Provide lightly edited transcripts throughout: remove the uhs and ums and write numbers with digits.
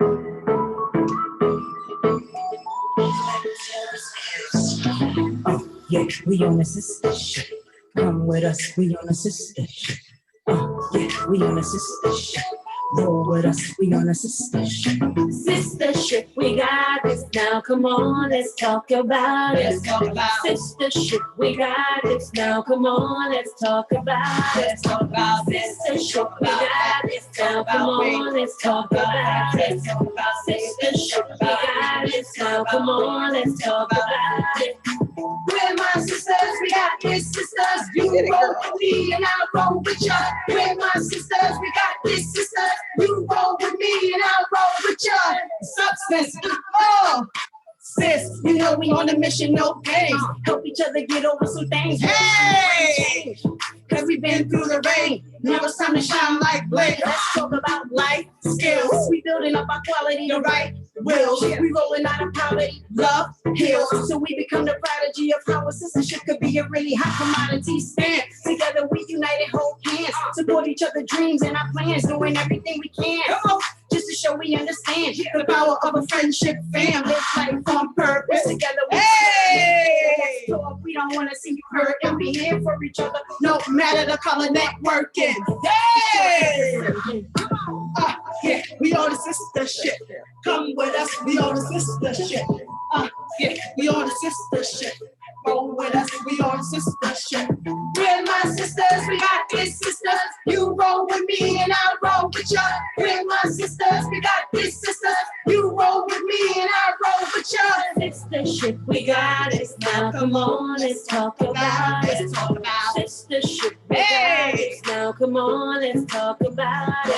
Yeah, we on a sister ship. Come with us, we on a sister ship. Yeah, we on a sister ship. Roll with us, we on a sister ship. Sister ship, we got this now. Come on, let's talk about it. Let's talk about sister ship, we got this now. Come on, let's talk about it. Let's talk about sister ship, we got this now. Come on, let's talk about it. Let's talk about sister ship, we got this now. Come on, let's talk about it. We're my sisters, we got this sisters. You roll with me and I'll roll with ya. We're my sisters, we got this sisters. You roll with me and I'll roll with ya. Substance, sis, you know we on a mission, no games. Help each other get over some things. Hey! Cause we've been through the rain. Now it's time to shine like blaze. Let's talk about life skills. We building up our quality, the right will. We rolling out of poverty, love heals. So we become the prodigy of how a sistership could be a really hot commodity. Stand together, we united, hold hands. Support each other's dreams and our plans, doing everything we can. Just to show we understand the power of a friendship, fam. Live life on purpose. Together we talk. We don't want to see you hurt, and we here for each other, no matter the color. Networking. Hey! Yeah, we on the sister shit. Come with us, we on the sister shit. Yeah, we on the sister shit. Roll with us, we on the sister shit. We're my sisters, we got this sisters. You roll with me and I'll roll with ya. We're my sisters, we got this sisters. You roll with me and I'll roll with ya. Sister shit, we got it now. Come on, let's talk about it. Let's talk about sister shit. Hey! Now come on, let's talk about it.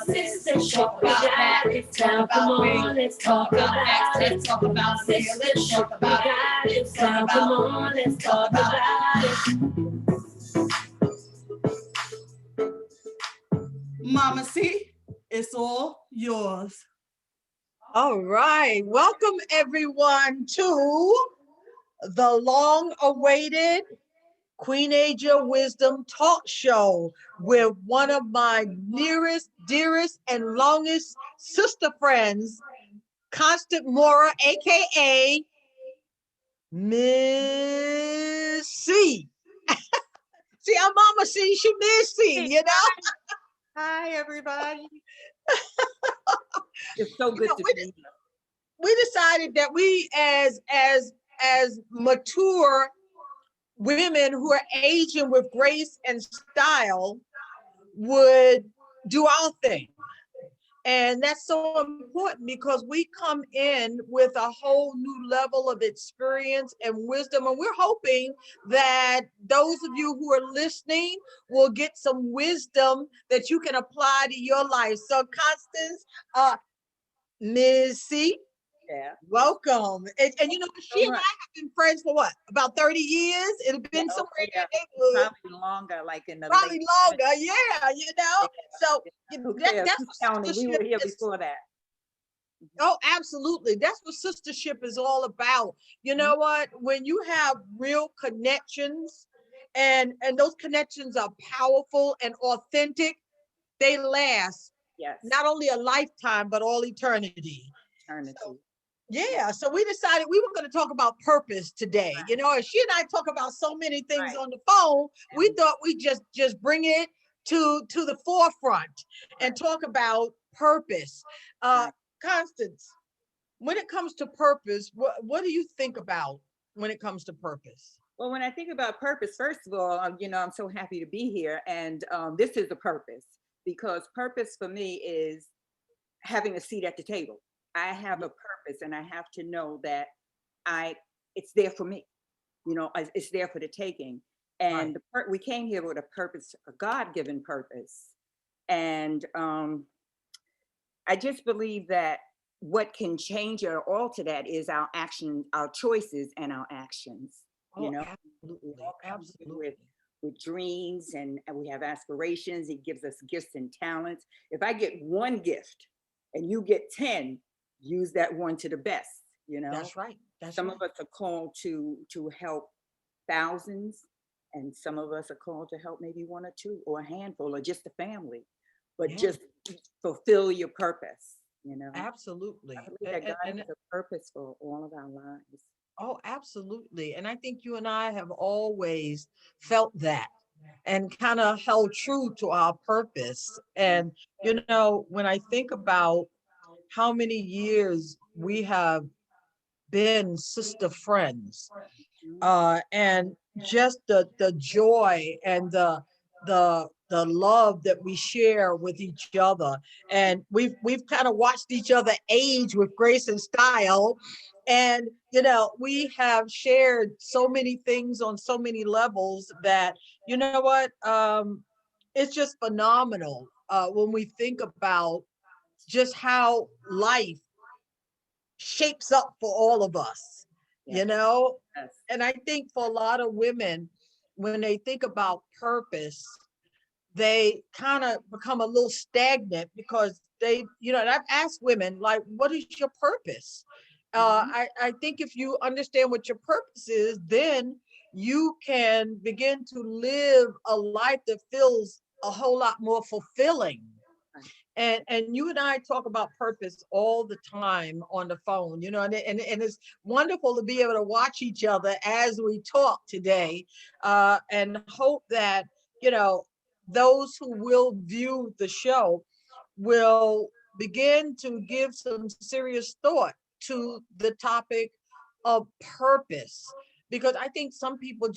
Sister ship, we got it. Now come on, let's talk about it. Let's talk about sister ship, we got it. Now come on, let's talk about it. Mama C, it's all yours. All right, welcome everyone to the long-awaited QUEENAGER Wisdom Talk Show with one of my nearest, dearest, and longest sister friends, Constant Mora, aka Miss C. See, I'm Mama C, she Miss C, you know? Hi, everybody. It's so good to be here. We decided that we as mature women who are aging with grace and style would do our thing. And that's so important because we come in with a whole new level of experience and wisdom. And we're hoping that those of you who are listening will get some wisdom that you can apply to your life. So Constance, Ms. C, yeah, welcome. And you know, she and I have been friends for what, about 30 years? It's been somewhere in that neighborhood. Probably longer, like in the probably longer, yeah, you know. So that's what we were here before that. Oh, absolutely. That's what sistership is all about. You know what? When you have real connections and those connections are powerful and authentic, they last. Yes. Not only a lifetime, but all eternity. So, yeah, so we decided we were going to talk about purpose today. Right. You know, and she and I talk about so many things on the phone. We thought we just bring it to the forefront and talk about purpose. Constance, when it comes to purpose, what do you think about when it comes to purpose? Well, when I think about purpose, first of all, you know, I'm so happy to be here, and this is the purpose, because purpose for me is having a seat at the table. I have a purpose, and I have to know that it's there for me. You know, it's there for the taking. And we came here with a purpose, a God-given purpose. And I just believe that what can change or alter that is our action, our choices and our actions. You know, absolutely. With dreams and we have aspirations. It gives us gifts and talents. If I get one gift and you get 10, use that one to the best, you know? That's right. Some of us are called to help thousands, and some of us are called to help maybe one or two or a handful or just a family, but just fulfill your purpose, you know. Absolutely. I believe that God has a purpose for all of our lives. Oh, absolutely. And I think you and I have always felt that and kind of held true to our purpose. And, you know, when I think about how many years we have been sister friends, and just the joy and the love that we share with each other, and we've kind of watched each other age with grace and style, and you know we have shared so many things on so many levels that you know what it's just phenomenal when we think about just how life shapes up for all of us, Yes, you know? yes. And I think for a lot of women, when they think about purpose, they kind of become a little stagnant because they, you know, and I've asked women, like, what is your purpose? I think if you understand what your purpose is, then you can begin to live a life that feels a whole lot more fulfilling. And you and I talk about purpose all the time on the phone, you know, and it's wonderful to be able to watch each other as we talk today, and hope that, you know, those who will view the show will begin to give some serious thought to the topic of purpose, because I think some people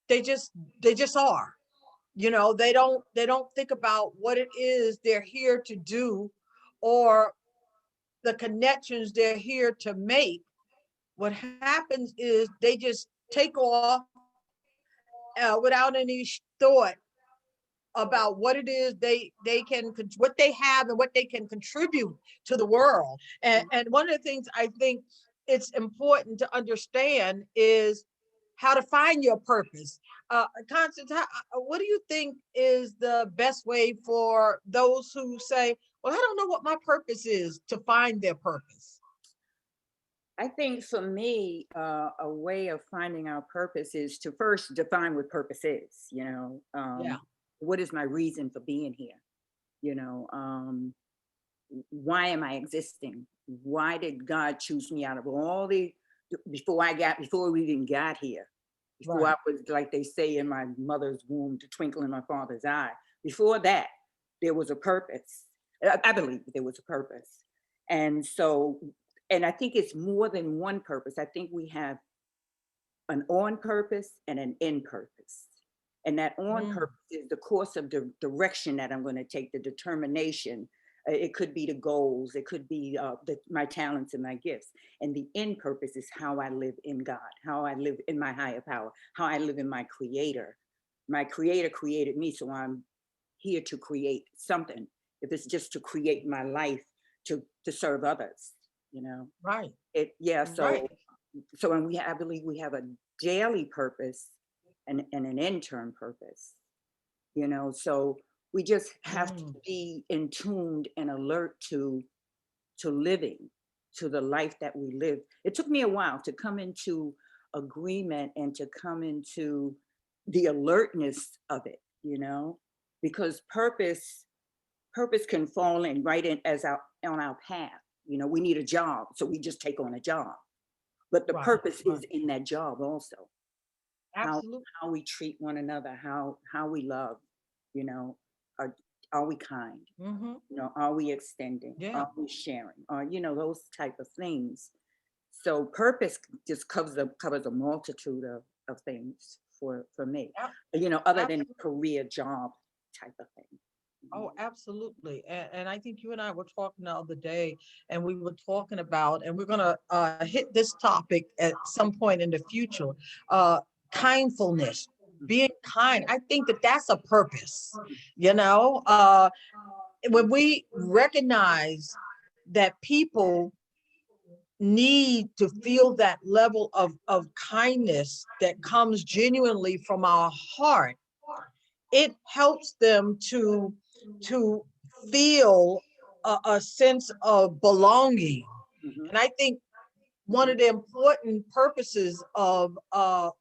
they just they just are, you know, they don't think about what it is they're here to do, or the connections they're here to make. What happens is they just take off without any thought about what it is they can what they have and what they can contribute to the world. And one of the things I think it's important to understand is how to find your purpose. Constance, what do you think is the best way for those who say, well, I don't know what my purpose is, to find their purpose? I think for me, a way of finding our purpose is to first define what purpose is, you know. Yeah. What is my reason for being here? You know, why am I existing? Why did God choose me out of all the, before we even got here, before Right. I was, like they say, in my mother's womb, the twinkle in my father's eye. Before that, there was a purpose. I believe there was a purpose. And so, and I think it's more than one purpose. I think we have an on purpose and an in purpose. And that on purpose is the course of the direction that I'm going to take, the determination. It could be the goals, it could be my talents and my gifts. And the in purpose is how I live in God, how I live in my higher power, how I live in my creator. My creator created me, so I'm here to create something. If it's just to create my life to serve others, you know. Right. Yeah, Right. so when I believe we have a daily purpose and an intern purpose, you know. So we just have to be in tuned and alert to living, to the life that we live. It took me a while to come into agreement and to come into the alertness of it, you know, because purpose can fall in right in as on our path. You know, we need a job, so we just take on a job. But the Right. purpose is in that job also. How Absolutely. how we treat one another, how we love, you know, are we kind? Mm-hmm. You know, are we extending? Yeah. Are we sharing? Or, you know, those type of things. So purpose just covers a multitude of things for me, Ab- you know, other than Absolutely. career job type of thing. Oh, absolutely. And I think you and I were talking the other day, and we were talking about, and we're going to hit this topic at some point in the future, uh, kindfulness, being kind. I think that that's a purpose, you know, when we recognize that people need to feel that level of kindness that comes genuinely from our heart, it helps them to feel a sense of belonging. Mhm. And I think one of the important purposes of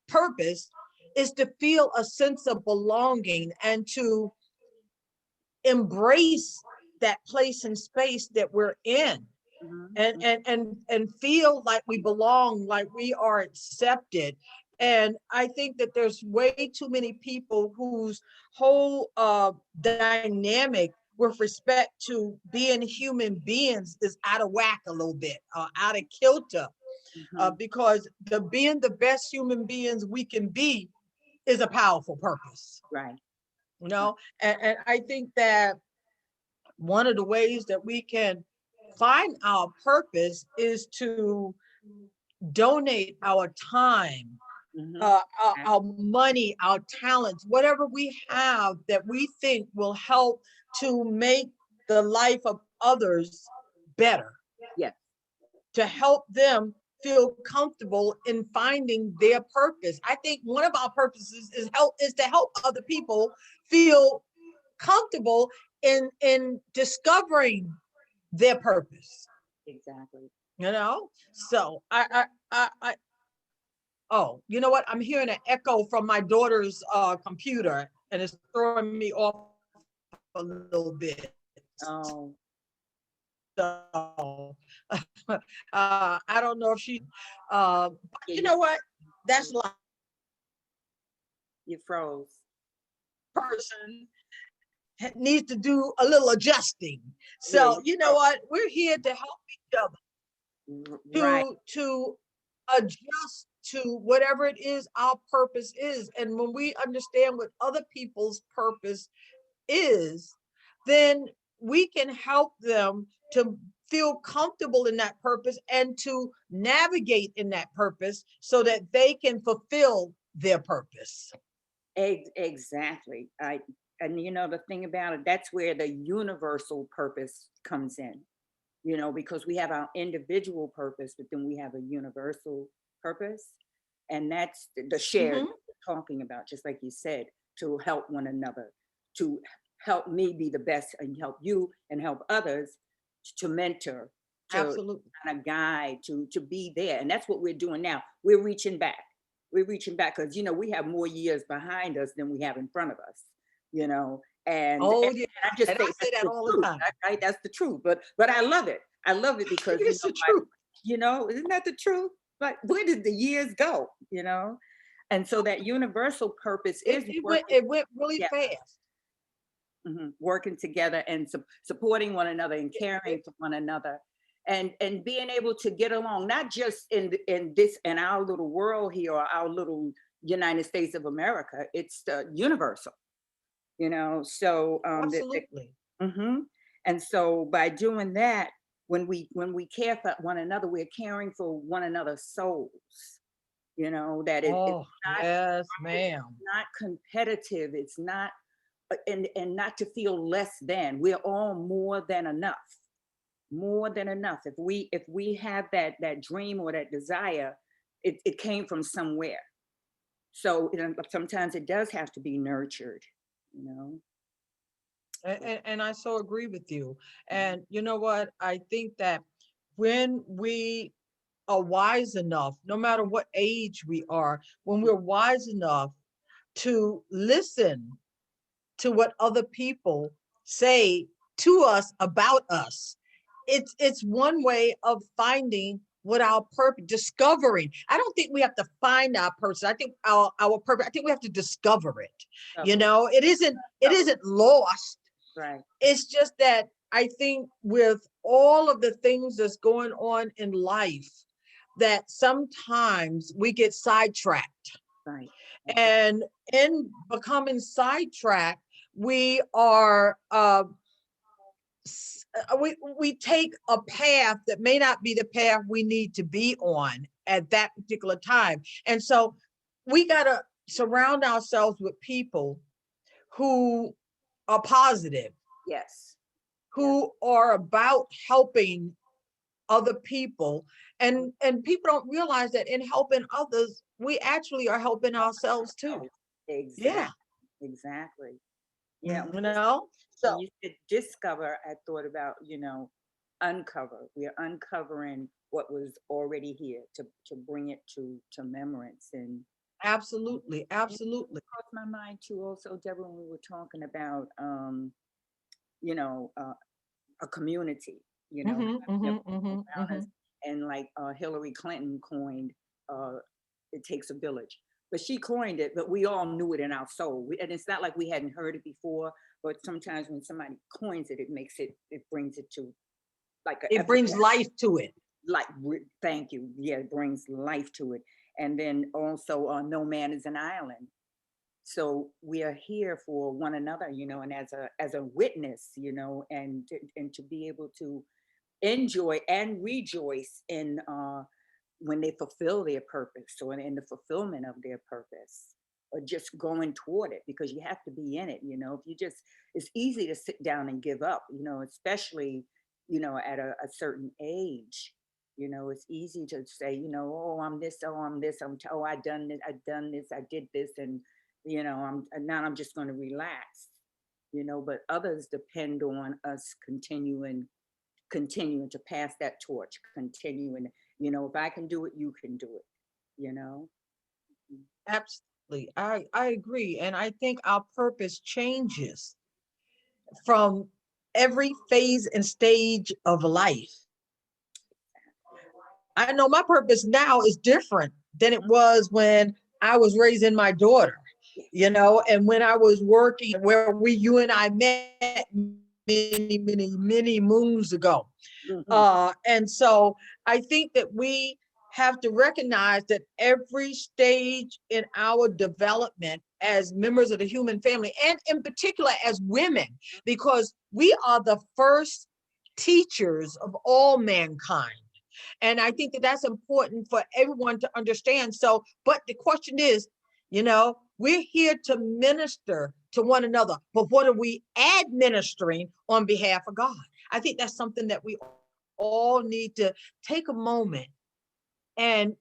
purpose is to feel a sense of belonging and to embrace that place and space that we're in, Mhm. and feel like we belong, like we are accepted. And I think that there's way too many people whose whole dynamic with respect to being human beings is out of whack a little bit, out of kilter, Mhm. because the being the best human beings we can be is a powerful purpose, Right. you know. And I think that one of the ways that we can find our purpose is to donate our time, Mhm. our money, our talents, whatever we have that we think will help to make the life of others better, Yes. to help them feel comfortable in finding their purpose. I think one of our purposes is to help other people feel comfortable in discovering their purpose. Exactly. You know, so I oh, you know what? I'm hearing an echo from my daughter's computer, and it's throwing me off a little bit. Oh, So I don't know if yeah, you know what? That's like you froze. person needs to do a little adjusting. Yeah, So you you know froze. what? We're here to help each other Right. to adjust to whatever it is our purpose is. And when we understand what other people's purpose is, then we can help them to feel comfortable in that purpose and to navigate in that purpose so that they can fulfill their purpose. Exactly. And you know, the thing about it, that's where the universal purpose comes in, you know, because we have our individual purpose, but then we have a universal purpose. And that's the shared Mhm. we're talking about, just like you said, to help one another, to help me be the best and help you and help others, to mentor, to Absolutely. kind of guide, to be there. And that's what we're doing now. We're reaching back. We're reaching back because, you know, we have more years behind us than we have in front of us, you know. And Oh yeah. I just And I say say that's that the all the truth, time. right? That's the truth. But I love it. I love it because, It's the truth. you know, isn't that the truth? Like, where did the years go? You know? And so that universal purpose It, is it went working it went really together, fast. working together and supporting one another and It, caring it, for one another, and being able to get along, not just in this in our little world here or our little United States of America. It's universal, you know. So absolutely. mhm. And so by doing that, when we care for one another, we're caring for one another's souls. You know that it's Oh not yes, it's ma'am. not competitive. It's not and not to feel less than. We're all more than enough. More than enough. If we have that dream or that desire, it came from somewhere. So sometimes it does have to be nurtured. You know. And I so agree with you. And you know what? I think that when we are wise enough, no matter what age we are, when we're wise enough to listen to what other people say to us about us, it's one way of finding what our purpose, discovering. I don't think we have to find our person. I think our purpose, I think we have to discover it. You Cover it. know, it Cover it. isn't lost. Right. It's just that I think with all of the things that's going on in life, that sometimes we get sidetracked. Right. And in becoming sidetracked, we are we take a path that may not be the path we need to be on at that particular time. And so we got to surround ourselves with people who are positive, Yes. Yeah. who are about helping other people. And people don't realize that in helping others, we actually are helping ourselves too. Oh, exactly. Yeah. Exactly. Yeah. You know, When so you said discover, I thought about, uncover. We're uncovering what was already here to bring it to remembrance. And absolutely, it absolutely. crossed my mind too also, Deborah, when we were talking about you know, uh, a community, you know, around us. And like Hillary Clinton coined, it takes a village. But she coined it, but we all knew it in our soul. And it's not like we hadn't heard it before, but sometimes when somebody coins it, it brings it to like it brings life to it. Like, thank you. Yeah, it brings life to it. And then also, no man is an island. So we are here for one another, you know, and as a witness, you know, and to be able to enjoy and rejoice in when they fulfill their purpose, or in the fulfillment of their purpose, or just going toward it, because you have to be in it, you know. If you just, it's easy to sit down and give up, you know, especially, you know, at a certain age. You know, it's easy to say, you know, oh, I'm this, oh, I'm this, oh, I done this, I did this, and you know, I'm just going to relax, you know. But others depend on us continuing to pass that torch, continuing, you know, if I can do it, you can do it, you know. Absolutely. I agree. And I think our purpose changes from every phase and stage of life. I know my purpose now is different than it was when I was raising my daughter, you know, and when I was working where you and I met many moons ago. And so I think that we have to recognize that every stage in our development as members of the human family, and in particular as women, because we are the first teachers of all mankind. And I think that that's important for everyone to understand. So, but the question is, you know, we're here to minister to one another, but what are we administering on behalf of God? I think that's something that we all need to take a moment and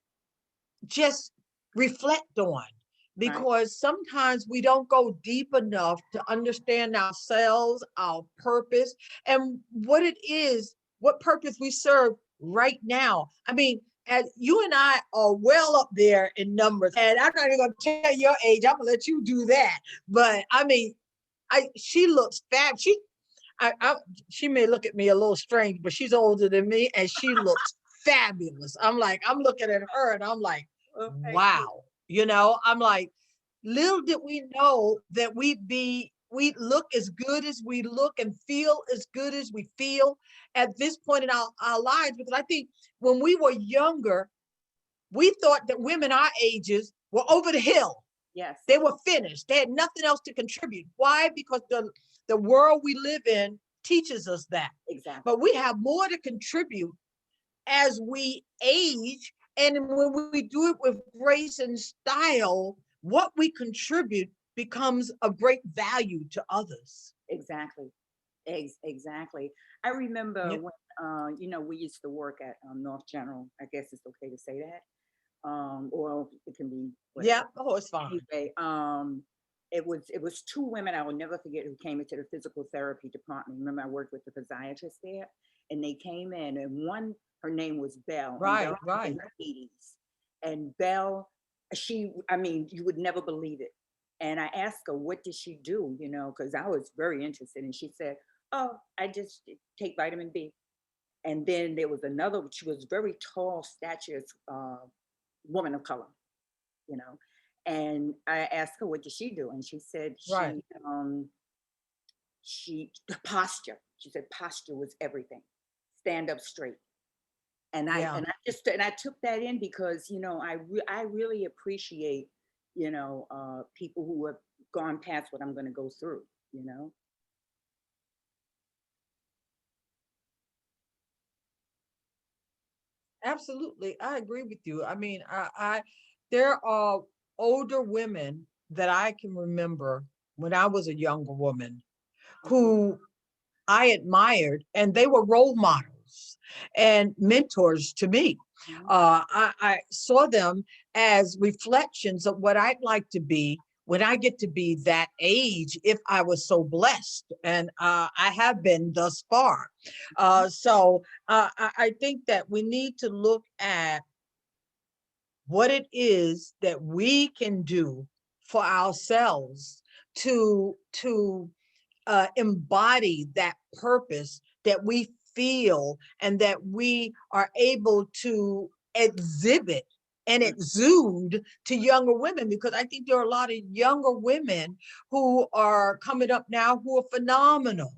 just reflect on, because sometimes we don't go deep enough to understand ourselves, our purpose, and what it is, what purpose we serve right now. I mean, as you and I are well up there in numbers, and I'm not even going to tell your age. I'm going to let you do that. But I mean, she looks fab. She may look at me a little strange, but she's older than me, and she looks fabulous. I'm looking at her, and I'm like, wow. You know, I'm like, little did we know that we look as good as we look and feel as good as we feel at this point in our lives. Because I think when we were younger, we thought that women our ages were over the hill. Yes. They were finished. They had nothing else to contribute. Why? Because the world we live in teaches us that. Exactly. But we have more to contribute as we age. And when we do it with grace and style, what we contribute becomes of great value to others. Exactly. Exactly. I remember when, you know, we used to work at North General. I guess it's okay to say that. Or it can be. Whatever. Yeah. Oh, it's fine. Anyway, it was two women I will never forget who came into the physical therapy department. Remember, I worked with the physiatrist there, and they came in, and one, her name was Belle. Right. In her 80s. And Belle, I mean, you would never believe it. And I asked her, what did she do? You know, because I was very interested. And she said, oh, I just take vitamin B. And then there was another, she was very tall, statured woman of color, you know. And I asked her, what did she do? And she said, the posture. She said posture was everything. Stand up straight. And I took that in because, you know, I really appreciate, you know, people who have gone past what I'm going to go through, you know. Absolutely. I agree with you. I mean, there are older women that I can remember when I was a younger woman who I admired, and they were role models and mentors to me. I saw them as reflections of what I'd like to be when I get to be that age, if I was so blessed. And I have been thus far. So I think that we need to look at what it is that we can do for ourselves to embody that purpose that we feel and that we are able to exhibit and exude to younger women, because I think there are a lot of younger women who are coming up now who are phenomenal.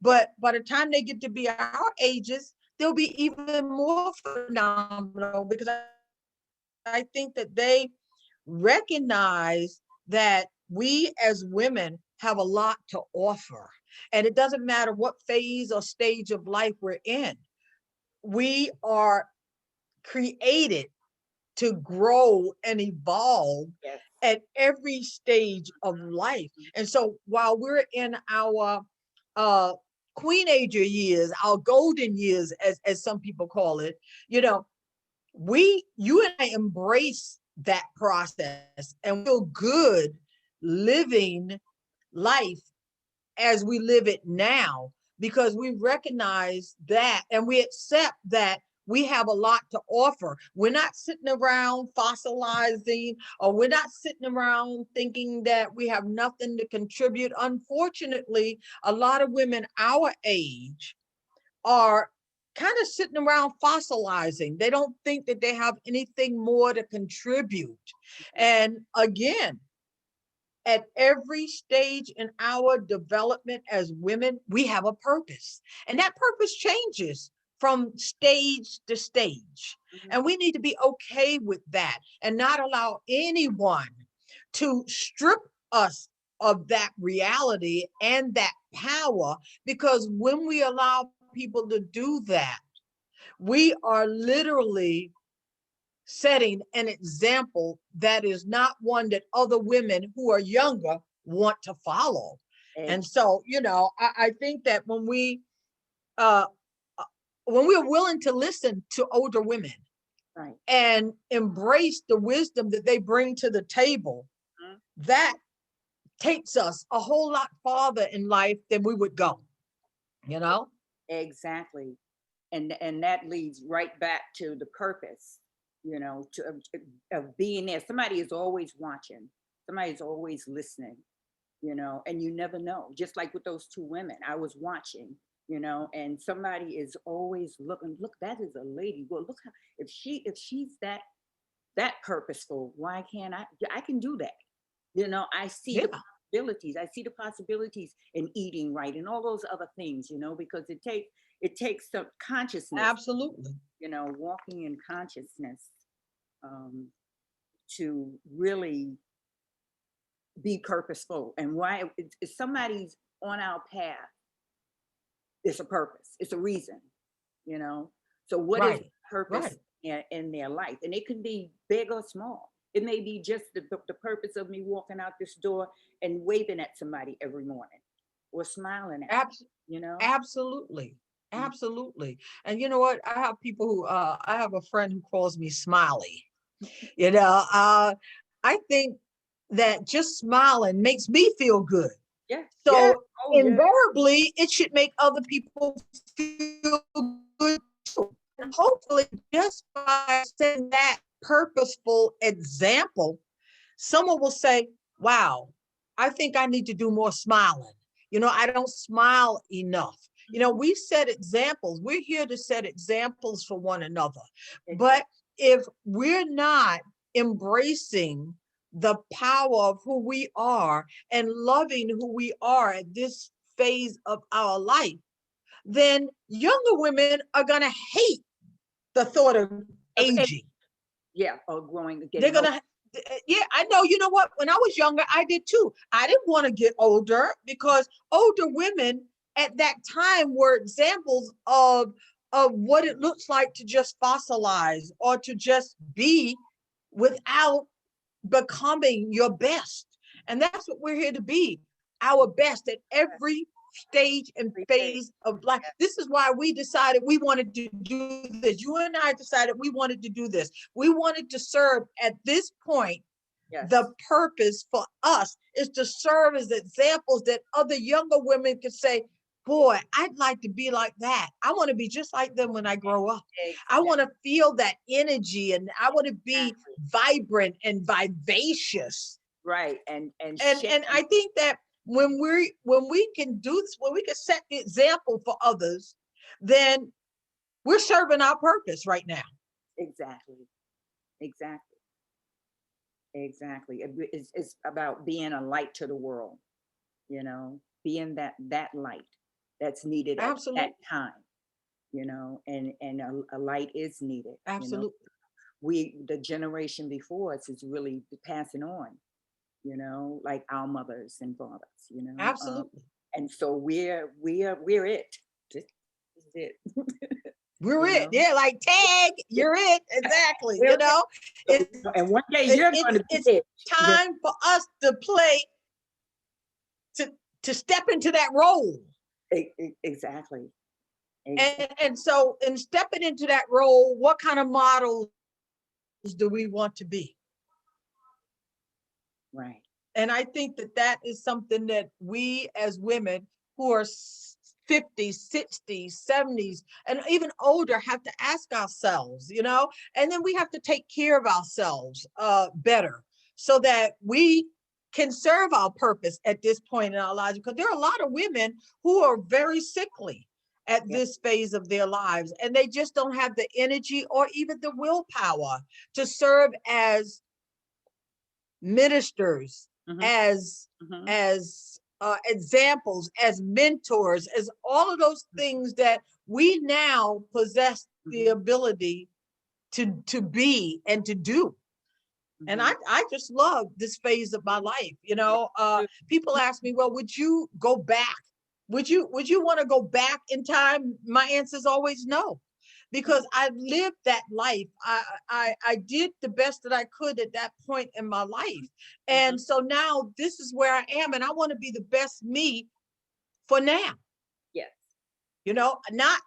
But by the time they get to be our ages, they'll be even more phenomenal, because I think that they recognize that we as women have a lot to offer. And it doesn't matter what phase or stage of life we're in. We are created to grow and evolve Yes. at every stage of life. And so while we're in our queenager years, our golden years, as some people call it, you know, you and I embrace that process and feel good living life as we live it now, because we recognize that and we accept that we have a lot to offer. We're not sitting around fossilizing, or we're not sitting around thinking that we have nothing to contribute. Unfortunately, a lot of women our age are kind of sitting around fossilizing. They don't think that they have anything more to contribute. And again, at every stage in our development as women, we have a purpose. And that purpose changes from stage to stage. And we need to be okay with that and not allow anyone to strip us of that reality and that power, because when we allow people to do that, we are literally setting an example that is not one that other women who are younger want to follow. And so, you know, I think that when we're willing to listen to older women, right, and embrace the wisdom that they bring to the table, that takes us a whole lot farther in life than we would go, you know? exactly. And that leads right back to the purpose, you know, of being there. Somebody is always watching, somebody's always listening, you know, and you never know. Just like with those two women, I was watching, you know, and somebody is always looking. Look, that is a lady. Well, look how, if she's that purposeful, why can't I can do that. You know, I see the possibilities. I see the possibilities in eating right and all those other things, you know, because it takes some consciousness. Absolutely. You know, walking in consciousness to really be purposeful. And why if somebody's on our path, it's a purpose, it's a reason, you know. So what is purpose in their life? And it can be big or small. It may be just the purpose of me walking out this door and waving at somebody every morning or smiling at them, you know. Absolutely. Absolutely. And you know what? I have people who I have a friend who calls me Smiley. You know, I think that just smiling makes me feel good. Yeah. So yeah. invariably, it should make other people feel good too. And hopefully, just by setting that purposeful example, someone will say, wow, I think I need to do more smiling. You know, I don't smile enough. You know, we set examples. We're here to set examples for one another. But if we're not embracing the power of who we are and loving who we are at this phase of our life, then younger women are going to hate the thought of aging. Yeah, or growing. They're going to, yeah, I know. You know what? When I was younger, I did too. I didn't want to get older, because older women at that time were examples of what it looks like to just fossilize or to just be without becoming your best. And that's what we're here to be, our best at every stage and phase of life. This is why we decided we wanted to do this. You and I decided we wanted to do this. We wanted to serve at this point. The purpose for us is to serve as examples that other younger women can say, boy, I'd like to be like that. I want to be just like them when I grow up. I want to feel that energy, and I want to be vibrant and vivacious. Right. And I think that when we can do this, when we can set the example for others, then we're serving our purpose right now. Exactly. Exactly. Exactly. It's about being a light to the world, you know, being that light that's needed at that Absolutely. time, you know, and a light is needed, you know. Absolutely. The generation before us is really passing on, you know, like our mothers and fathers, you know. Absolutely. And so we're it. This is it. We're You it. know. Yeah, like tag, you're it. Exactly. We're You know, it. it's And one day you're going to be it's it. time for us to play, to step into that role. Exactly. And so in stepping into that role, what kind of models do we want to be? Right. And I think that is something that we as women who are 50s, 60s, 70s, and even older have to ask ourselves, you know, and then we have to take care of ourselves better so that we can serve our purpose at this point in our lives, because there are a lot of women who are very sickly at Yep. this phase of their lives, and they just don't have the energy or even the willpower to serve as ministers, Mhm. as Mhm. examples, as mentors, as all of those things that we now possess the Mhm. ability to be and to do. And Mhm. I just love this phase of my life. You know, people ask me, well, would you go back? Would you want to go back in time? My answer is always no, because I lived that life. I did the best that I could at that point in my life. And so now this is where I am, and I want to be the best me for now. Yes. You know, not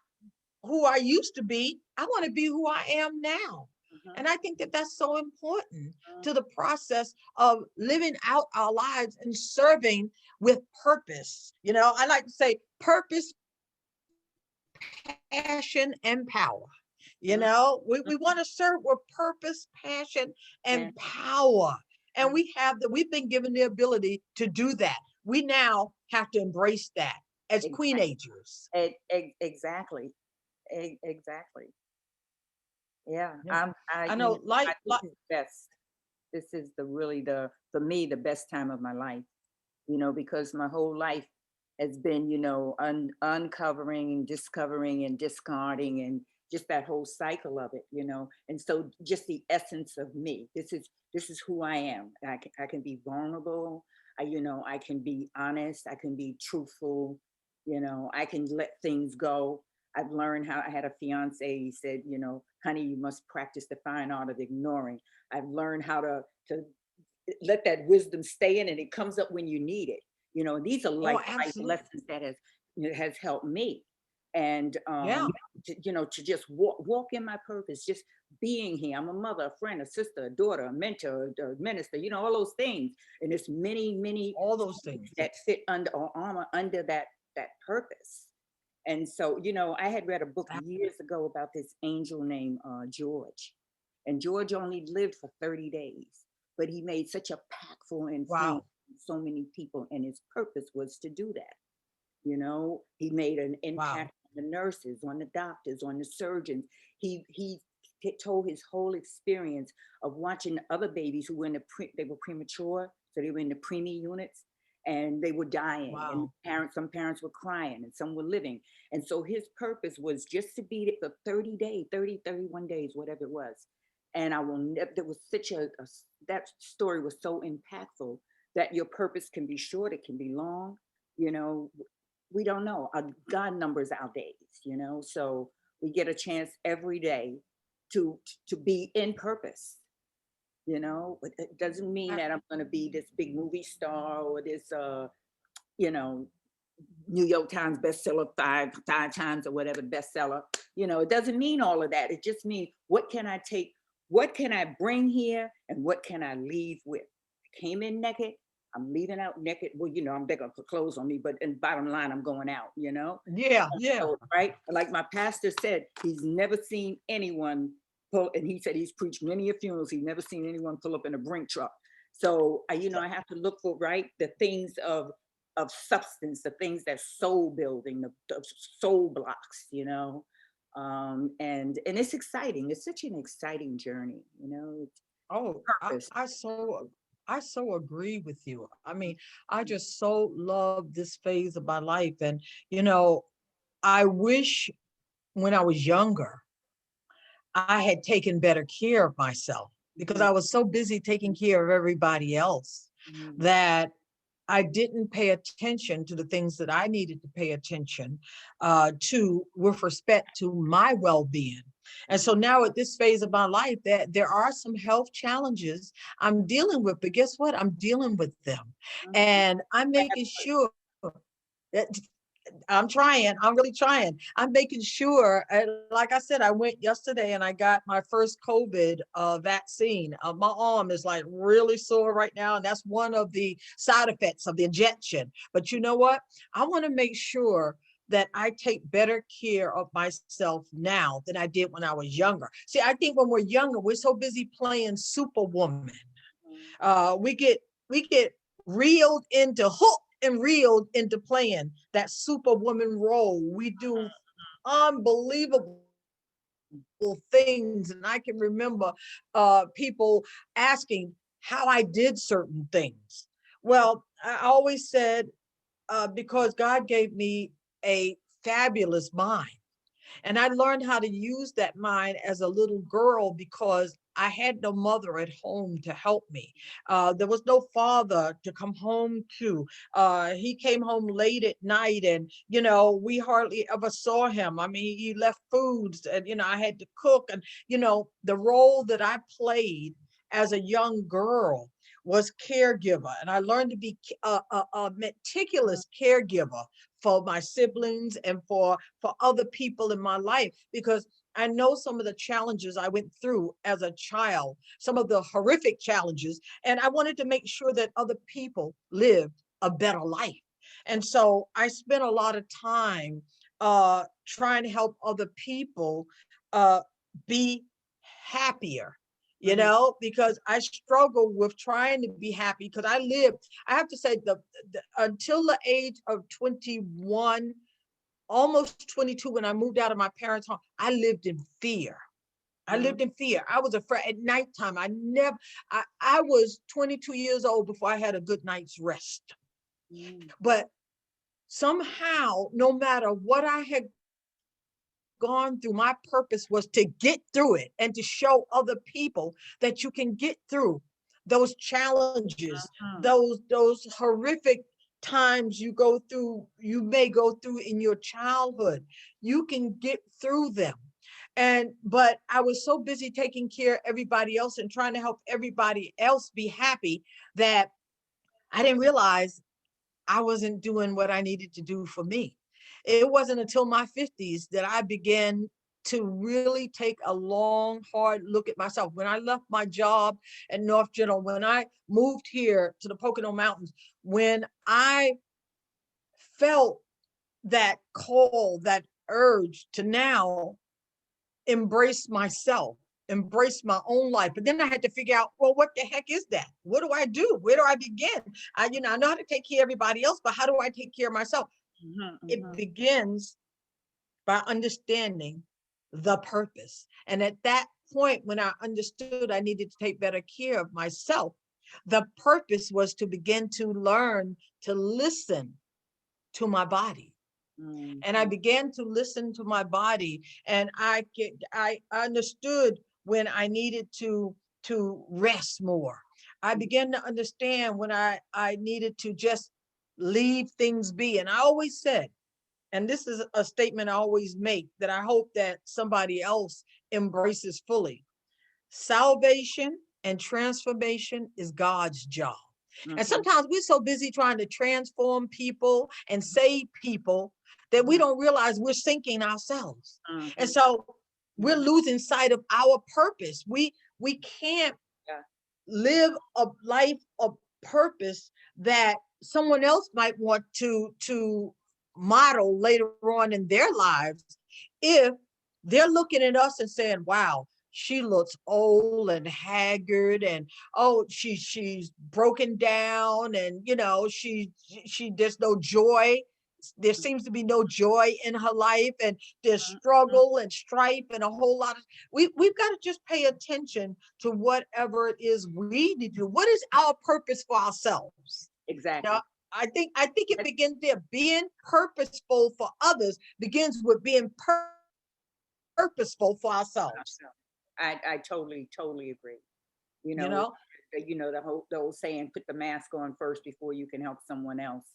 who I used to be. I want to be who I am now. Mhm. And I think that that's so important to the process of living out our lives and serving with purpose. You know, I like to say purpose, passion, and power. You Mhm. know, we want to serve with purpose, passion, And and power. And we've been given the ability to do that. We now have to embrace that as queenagers. exactly. Exactly. Yeah. Yeah. I You know, know, like this is best. This is for me, the best time of my life, you know, because my whole life has been, you know, uncovering and discovering and discarding and just that whole cycle of it, you know. And so just the essence of me, this is who I am. I can be vulnerable. You know, I can be honest. I can be truthful. You know, I can let things go. I've learned how. I had a fiance. He said, you know, honey, you must practice the fine art of ignoring. I've learned how to let that wisdom stay in, and it comes up when you need it. You know, these are oh, life absolutely. lessons that has helped me. And Yeah. you know, to just walk in my purpose, just being here. I'm a mother, a friend, a sister, a daughter, a mentor, a minister, you know, all those things. And there's many All those things. that fit under or armor under that purpose. And so, you know, I had read a book years ago about this angel named George. And George only lived for 30 days, but he made such a impactful influence Wow. on so many people. And his purpose was to do that. You know, he made an Wow. impact on the nurses, on the doctors, on the surgeons. He told his whole experience of watching other babies who were they were premature, so they were in the preemie units, and they were dying. And Wow. some parents were crying, and some were living. And so his purpose was just to be there for 30 days, 31 days, whatever it was. And I will never. There was such that story was so impactful that your purpose can be short, it can be long. You know, we don't know. God numbers our days, you know, so we get a chance every day to be in purpose, you know. But it doesn't mean that I'm going to be this big movie star or this, you know, New York Times bestseller five times or whatever bestseller. You know, it doesn't mean all of that. It just means what can I take? What can I bring here, and what can I leave with? I came in naked. I'm leaving out naked. Well, you know, I'm begging for clothes on me, but in bottom line, I'm going out, you know? Yeah. Yeah. So, right? Like my pastor said, he's never seen anyone pull, and he said he's preached many a funerals. He's never seen anyone pull up in a brink truck. So, you know, I have to look for, right, the things of substance, the things that soul building, the soul blocks, and it's exciting. It's such an exciting journey, Oh, purpose. I so agree with you. I mean, I just so love this phase of my life. And, I wish when I was younger, I had taken better care of myself because I was so busy taking care of everybody else Mhm. that I didn't pay attention to the things that I needed to pay attention to with respect to my well-being. And so now at this phase of my life, that there are some health challenges I'm dealing with, but guess what? I'm dealing with them. Mhm. And I'm making sure that I'm really trying. I'm making sure, like I said, I went yesterday and I got my first COVID vaccine. My arm is like really sore right now. And that's one of the side effects of the injection. But you know what? I want to make sure that I take better care of myself now than I did when I was younger. See, I think when we're younger, we're so busy playing superwoman. We get reeled into hooked and reeled into playing that superwoman role. We do unbelievable things, and I can remember people asking how I did certain things. Well, I always said because God gave me a fabulous mind. And I learned how to use that mind as a little girl because I had no mother at home to help me. There was no father to come home to. He came home late at night and, we hardly ever saw him. I mean, he left foods and, I had to cook. And, the role that I played as a young girl was caregiver. And I learned to be a meticulous caregiver for my siblings and for other people in my life, because I know some of the challenges I went through as a child, some of the horrific challenges, and I wanted to make sure that other people lived a better life. And so I spent a lot of time trying to help other people uh, be happier, because I struggle with trying to be happy because I have to say until the age of 21, almost 22, when I moved out of my parents' home, I lived in fear. I lived in fear. I was afraid at nighttime. I was 22 years old before I had a good night's rest. But somehow, no matter what I had gone through, my purpose was to get through it and to show other people that you can get through those challenges, those horrific times you may go through in your childhood. You can get through them. But I was so busy taking care of everybody else and trying to help everybody else be happy that I didn't realize I wasn't doing what I needed to do for me. It wasn't until my 50s that I began to really take a long, hard look at myself. When I left my job at North General, when I moved here to the Pocono Mountains, when I felt that call, that urge to now embrace myself, embrace my own life. But then I had to figure out, well, what the heck is that? What do I do? Where do I begin? I know how to take care of everybody else, but how do I take care of myself? It begins by understanding the purpose. And at that point, when I understood I needed to take better care of myself, the purpose was to begin to learn to listen to my body. And I began to listen to my body, and I understood when I needed to rest more. I began to understand when I needed to just leave things be. And I always said, and this is a statement I always make that I hope that somebody else embraces fully: salvation and transformation is God's job. And sometimes we're so busy trying to transform people and save people that we don't realize we're sinking ourselves. And so we're losing sight of our purpose. We can't live a life of purpose that someone else might want to model later on in their lives if they're looking at us and saying, wow, she looks old and haggard, and oh, she's broken down, and she there's no joy. There seems to be no joy in her life, and there's struggle and strife and a whole lot of we've got to just pay attention to whatever it is we need to do. What is our purpose for ourselves? Exactly. Now, I think it begins there. Being purposeful for others begins with being purposeful for ourselves. I totally agree. You You know, know, the old saying, put the mask on first before you can help someone else.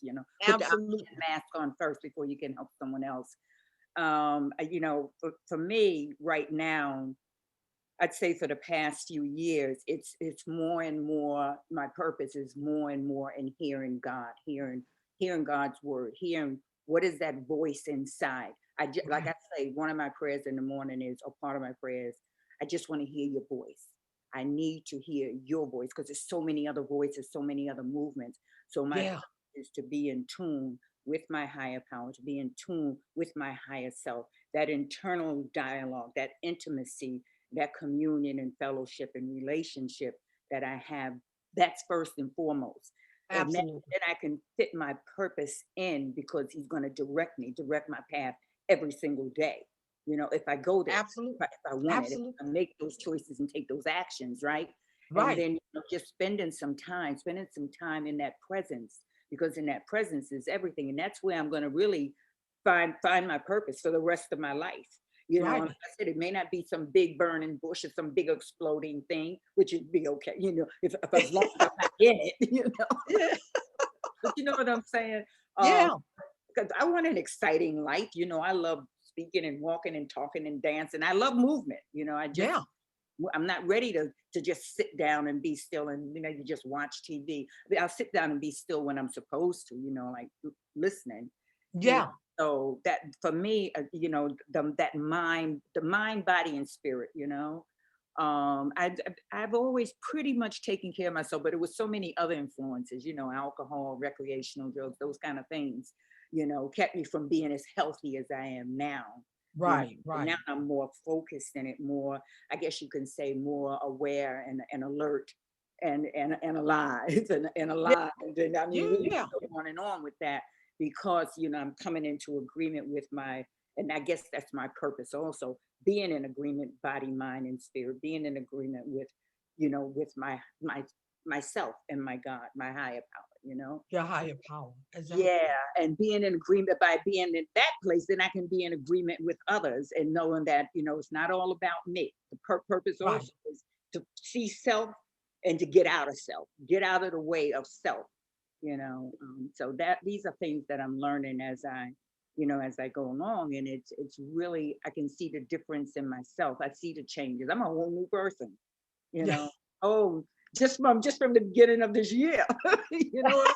Put the absolutely. mask on first before you can help someone else. For me right now, I'd say for the past few years, it's more and more, my purpose is more and more in hearing God, hearing God's word, hearing what is that voice inside. Like I say, one of my prayers in the morning is, or part of my prayers, I just want to hear your voice. I need to hear your voice because there's so many other voices, so many other movements. So my Yeah, purpose is to be in tune with my higher power, to be in tune with my higher self, that internal dialogue, that intimacy, that communion and fellowship and relationship that I have. That's first and foremost. And absolutely. then I can fit my purpose in because he's going to direct my path every single day. If I go there, Absolutely. if I want it, if Absolutely. I make those choices and take those actions, right? And Right. then just spending some time in that presence, because in that presence is everything. And that's where I'm going to really find my purpose for the rest of my life. Right. And like I said, it may not be some big burning bush or some big exploding thing, which would be okay, if as long as I'm not in it, Yeah. But you know what I'm saying? Yeah. Because I want an exciting life. I love speaking and walking and talking and dancing. I love movement. Yeah. I'm not ready to just sit down and be still and you just watch TV. I'll sit down and be still when I'm supposed to, like listening. Yeah. So that for me, the mind, body, and spirit. I've always pretty much taken care of myself, but it was so many other influences. Alcohol, recreational drugs, those kind of things. Kept me from being as healthy as I am now. Right. But Right. now I'm more focused in it, more, I guess you can say, more aware and alert and alive and Yeah. alive. And then, I mean, we Yeah. go on and on with that because, I'm coming into agreement with and I guess that's my purpose also, being in agreement, body, mind, and spirit, being in agreement with, with myself and my God, my higher power. Your higher power. Exactly. Yeah, and being in agreement, by being in that place, then I can be in agreement with others and knowing that, it's not all about me. The purpose Right. also is to see self and to get out of self, get out of the way of self, so that these are things that I'm learning as I go along. And it's really, I can see the difference in myself. I see the changes. I'm a whole new person, you Yeah. know. Oh, just from the beginning of this year, you know what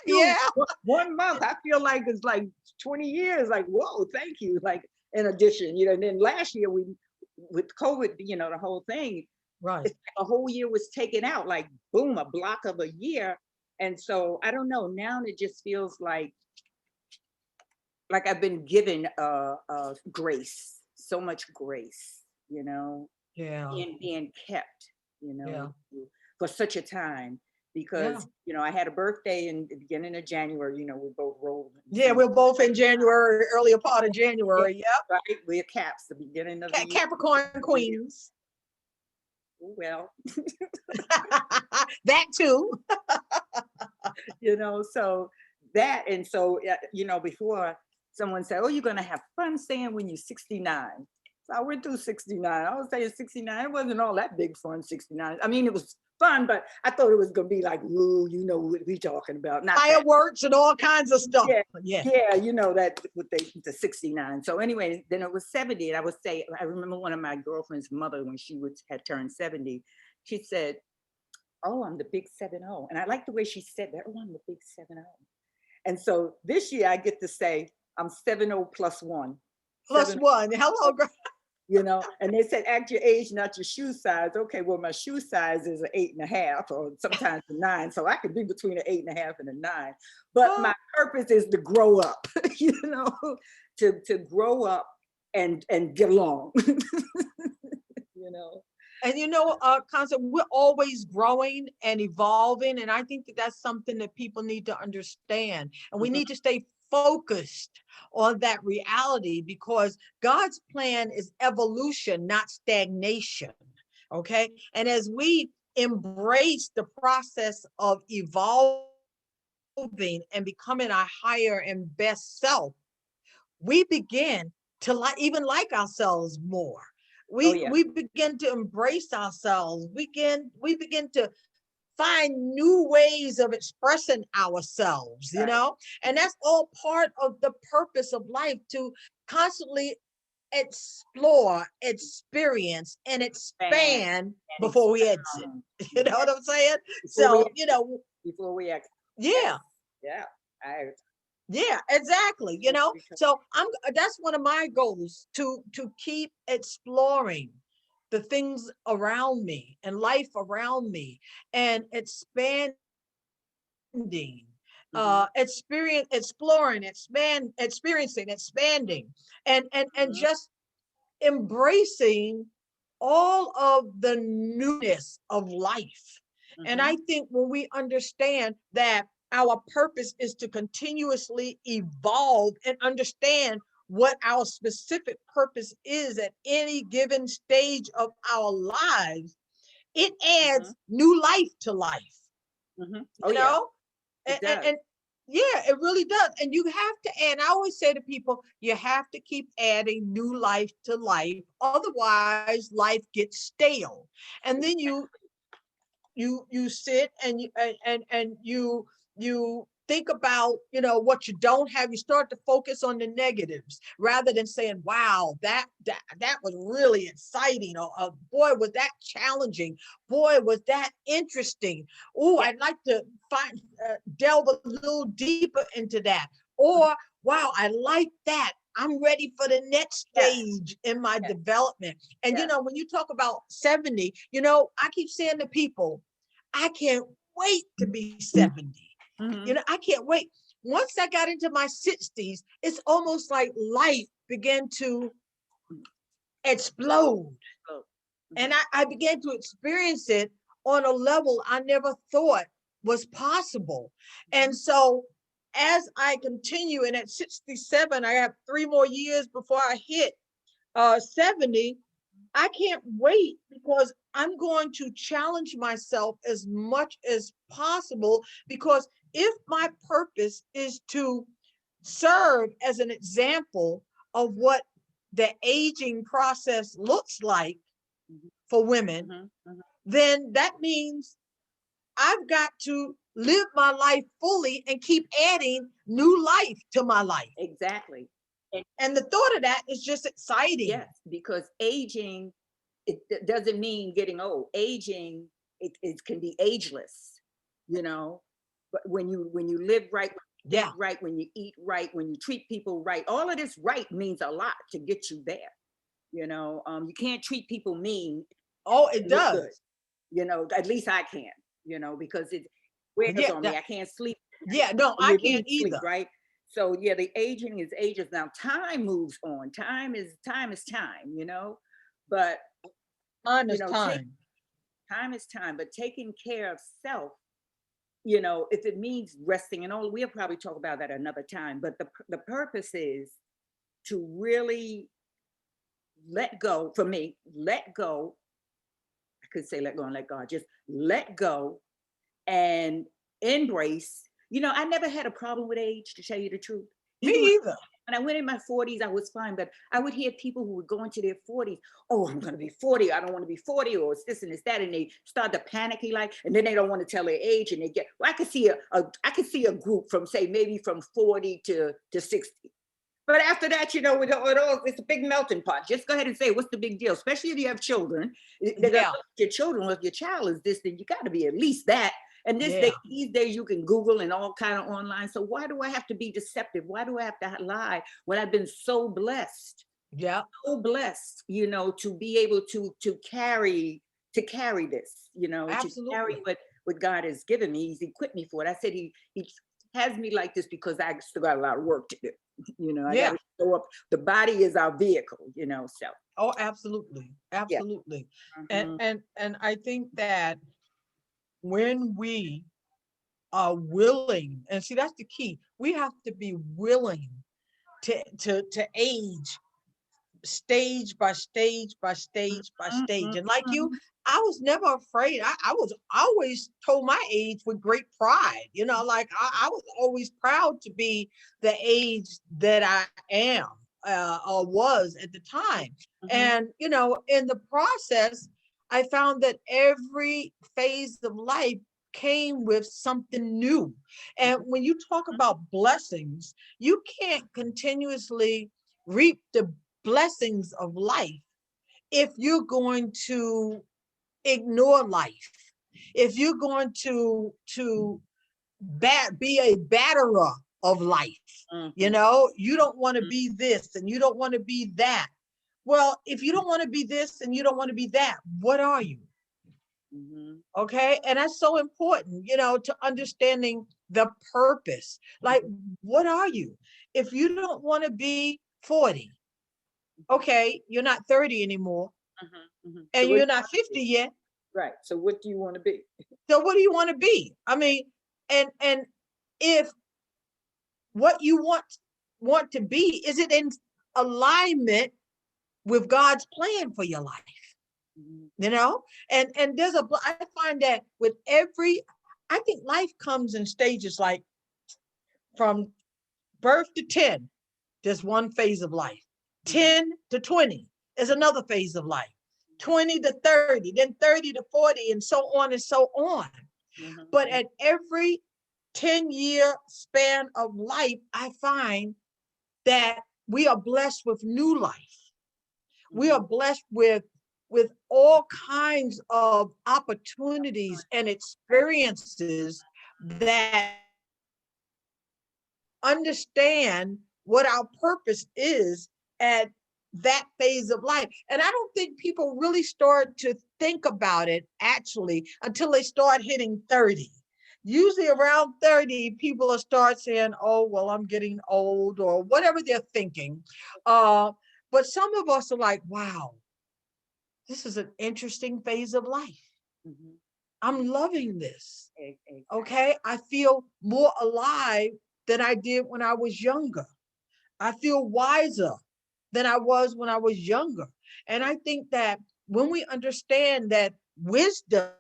Yeah. 1 month, I feel like it's like 20 years. Like, whoa, thank you. Like, in addition, and then last year with COVID, the whole thing, Right. it's like a whole year was taken out, like boom, a block of a year. And so I don't know. Now it just feels like I've been given grace, so much grace, Yeah. being kept, Yeah. for such a time. Yeah. Because I had a birthday in the beginning of January. We both rolled. Yeah. We're both in January, earlier part of Yeah, January. Yep. right. We're caps, the beginning of the year. Capricorn queens. Well, That too. so that, and so before someone said, "Oh, you're gonna have fun saying when you're 69." So I went through 69. I was saying 69. It wasn't all that big fun. 69. I mean, it was fun, but I thought it was gonna be like, "Ooh, what we talking about?" Not that. Fireworks and all kinds of stuff. Yeah, Yeah. yeah, that with the 69. So anyway, then it was 70, and I remember one of my girlfriend's mother when she had turned 70. She said, "Oh, I'm the big 70." And I like the way she said that. "Oh, I'm the big 70." And so this year I get to say I'm 70 plus one. Plus 70, one. Hello, girl. and they said, act your age, not your shoe size. Okay, well, my shoe size is an 8.5 or sometimes a 9. So I could be between an 8.5 and a 9. But my purpose is to grow up, to grow up and get along. And Concept, we're always growing and evolving. And I think that that's something that people need to understand. And we need to stay focused on that reality, because God's plan is evolution, not stagnation. Okay. And as we embrace the process of evolving and becoming our higher and best self, we begin to even like ourselves more. We begin to embrace ourselves. We begin to find new ways of expressing ourselves, and that's all part of the purpose of life, to constantly explore, experience, and expand before we exit. You know what I'm saying? Before we exit. Yeah. Yeah. Yeah, exactly. So that's one of my goals, to keep exploring the things around me and life around me, and expanding, exploring, experiencing, expanding, and just embracing all of the newness of life. And I think when we understand that our purpose is to continuously evolve and understand what our specific purpose is at any given stage of our lives, it adds new life to life. You know? And yeah, it really does. And you have to add, I always say to people, you have to keep adding new life to life. Otherwise, life gets stale. And then you sit and you think about what you don't have. You start to focus on the negatives rather than saying, wow, that was really exciting, or boy, was that challenging, boy, was that interesting. Oh, I'd like to delve a little deeper into that. Or wow, I like that, I'm ready for the next stage in my development. And when you talk about 70, I keep saying to people, I can't wait to be 70. I can't wait. Once I got into my 60s, it's almost like life began to explode. And I began to experience it on a level I never thought was possible. And so as I continue, and at 67, I have 3 more years before I hit 70, I can't wait, because I'm going to challenge myself as much as possible, because if my purpose is to serve as an example of what the aging process looks like for women, then that means I've got to live my life fully and keep adding new life to my life. Exactly. And the thought of that is just exciting. Yes, because aging, it doesn't mean getting old. Aging, it can be ageless, but when you live right, right, when you eat right, when you treat people right, all of this right means a lot to get you there. You can't treat people mean. Oh, it does. Good. At least I can, because it wears on me. I can't sleep. Yeah, no, I can't either. Sleep, right? So yeah, the aging is ages. Now time moves on. Time is time, but time is time. Time is time, but taking care of self, if it means resting and all, we'll probably talk about that another time. But the purpose is to really let go. For me, let go. I could say let go and let God. Just let go and embrace. I never had a problem with age, to tell you the truth. Me either. When I went in my 40s, I was fine, but I would hear people who would go into their 40s, oh, I'm going to be 40. I don't want to be 40, or it's this and it's that. And they start to panicky, and then they don't want to tell their age. And they get, I could see a group from, say, maybe from 40 to 60. But after that, it's a big melting pot. Just go ahead and say, what's the big deal? Especially if you have children. Your children, if your child is this, then you got to be at least that. And these days you can Google and all kind of online. So why do I have to be deceptive? Why do I have to lie when I've been so blessed? Yeah. So blessed, to be able to carry this, Absolutely. to carry what God has given me. He's equipped me for it. I said he has me like this because I still got a lot of work to do. I Yeah. gotta show up. The body is our vehicle, so. Oh, absolutely. Absolutely. Mhm. And I think that when we are willing, and see, that's the key, we have to be willing to age stage by stage by stage by stage. And like you, Mhm. I was never afraid. I was always told my age with great pride. Like I was always proud to be the age that I am or was at the time. Mhm. And, in the process, I found that every phase of life came with something new. And when you talk about blessings, you can't continuously reap the blessings of life if you're going to ignore life, if you're going to be a batterer of life. Mhm. You don't want to be this and you don't want to be that. Well, if you don't want to be this and you don't want to be that, what are you? Mhm. Okay. And that's so important, to understanding the purpose. Like, what are you? If you don't want to be 40, okay, you're not 30 anymore Mhm. Mhm. So and what, you're not 50 yet. right. So what do you want to be? So what do you want to be? I mean, and if what you want to be, is it in alignment with God's plan for your life? Mhm. And I find that with I think life comes in stages, like from birth to 10, there's one phase of life. 10 to 20 is another phase of life. 20 to 30, then 30 to 40, and so on and so on. Mhm. But at every 10-year span of life, I find that we are blessed with new life. We are blessed with all kinds of opportunities and experiences that understand what our purpose is at that phase of life. And I don't think people really start to think about it actually until they start hitting 30. Usually around 30, people will start saying, oh, well, I'm getting old, or whatever they're thinking. But some of us are like, wow, this is an interesting phase of life. Mhm. I'm loving this. Exactly. Okay. I feel more alive than I did when I was younger. I feel wiser than I was when I was younger. And I think that when we understand that wisdom